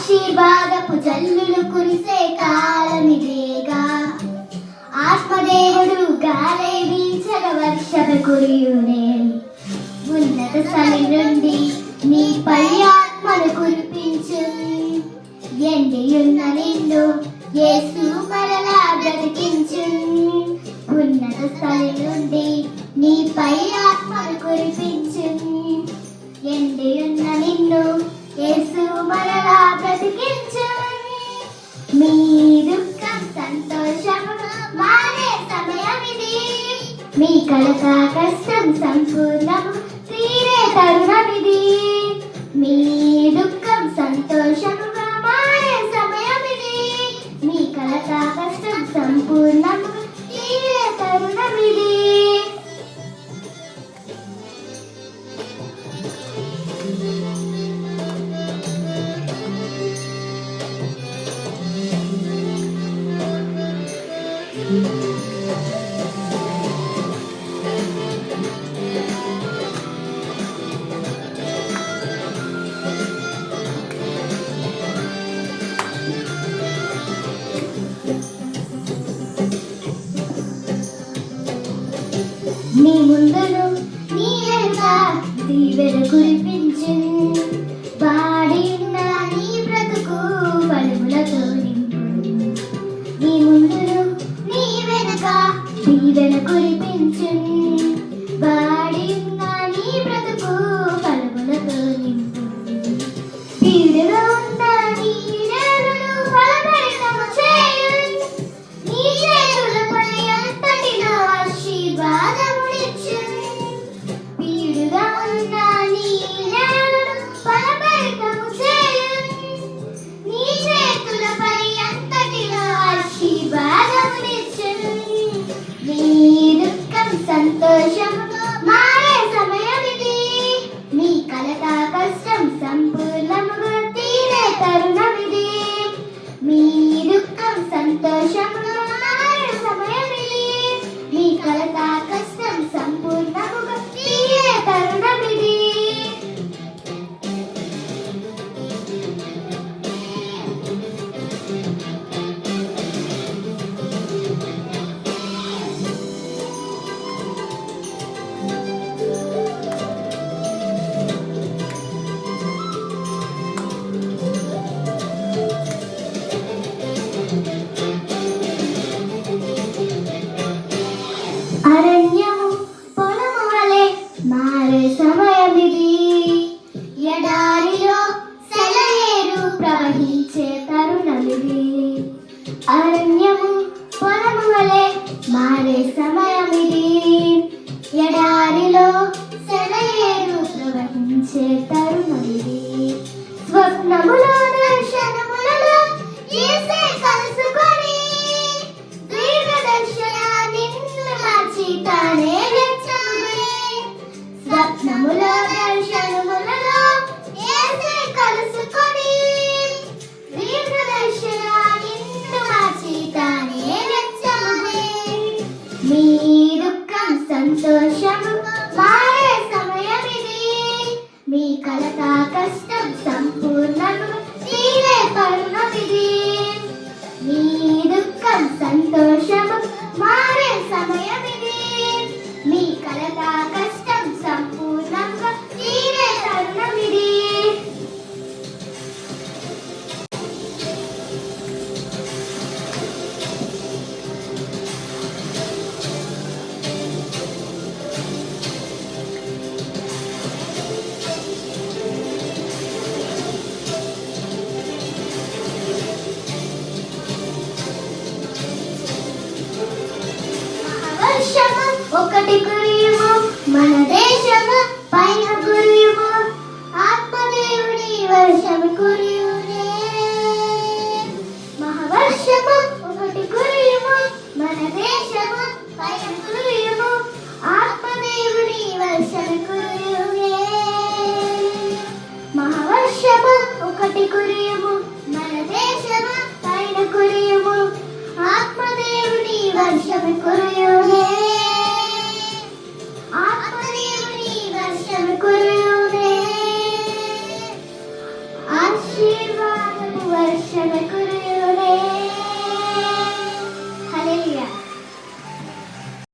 ఆశీర్వాదపు జల్లులు కురిసే కాలమిదేగా. ఆత్మదేవుడు గాలే వీచగ వర్షము కురియునే. ఉన్నత స్థలం నుండి నీపై ఆత్మను కురిపించు. ఎండియున్న నిన్ను యేసు మరలా బ్రతికించు. ఉన్నత స్థలం నుండి నీపై ఆత్మను కురిపించు. ఎండియున్న నిన్ను యేసు మరలా బ్రతికించు. మీ దుఃఖం సంతోషముగా మారే సమయమిది. మీ కలత కష్టం సంపూర్ణము తీరే తరుణమిది. మీ దుఃఖం సంతోషముగా మారే సమయమిది. మీ కలత కష్టం సంపూర్ణము తీరే తరుణమిది. నీ ముందును నీ వెనుక దీవెన కురిపించు. వాడి ఉన్న నీ బ్రతుకు ఫలములతో నింపు. నీ ముందును నీ వెనుక దీవెన కురిపించు. వాడి ఉన్న నీ బ్రతుకు ఫలములతో నింపు. తీరుగా ఉన్న నీ నేలను ఫలభరితము చేయు. నీ చేతులపై అంతటిలో ఆశీర్వాదమునిచ్చు. తీరుగా ఉన్న నీ నేలను ఫలభరితము చేయు. నీ చేతులపై అంతటిలో ఆశీర్వాదమునిచ్చు. నీ దుఃఖం సంతోషముగా మారే సమయమిది. మీ కలత కష్టం సంపూర్ణముగా తీరే తరుణమిది. మీ దుఃఖం సంతోషముగా మారే సమయమిది. మీ కలత కష్టం సంపూర్ణముగా తీరే తరుణమిది. అరణ్యము పొలము వలె మారే సమయమిది. ఎడారిలో సెలయేరు ప్రవహించే తరుణమిది. అరణ్యము పొలము వలె మారే సమయమిది. ఎడారిలో సెలయేరు ప్రవహించే తరుణమిది. స్వప్నములో దర్శనములలో యేసే కలుసుకొని తానే వ్యక్తమై. స్వప్నములో దర్శనములలో యేసే కలుసుకొని దీర్ఘదర్శన నిన్ను మార్చి తానే వ్యక్తమై. మీ దుఃఖం సంతోషము మారే సమయమిది. మీ కలత కష్టం సంపూర్ణము తీరే తరుణమిది. మీ దుఃఖం సంతోషము మారే సమయమిది. మీ కలత కష్టం సంపూర్ణంగా తీరే తరుణమిది. వర్షము ఒకటి కురియుము మన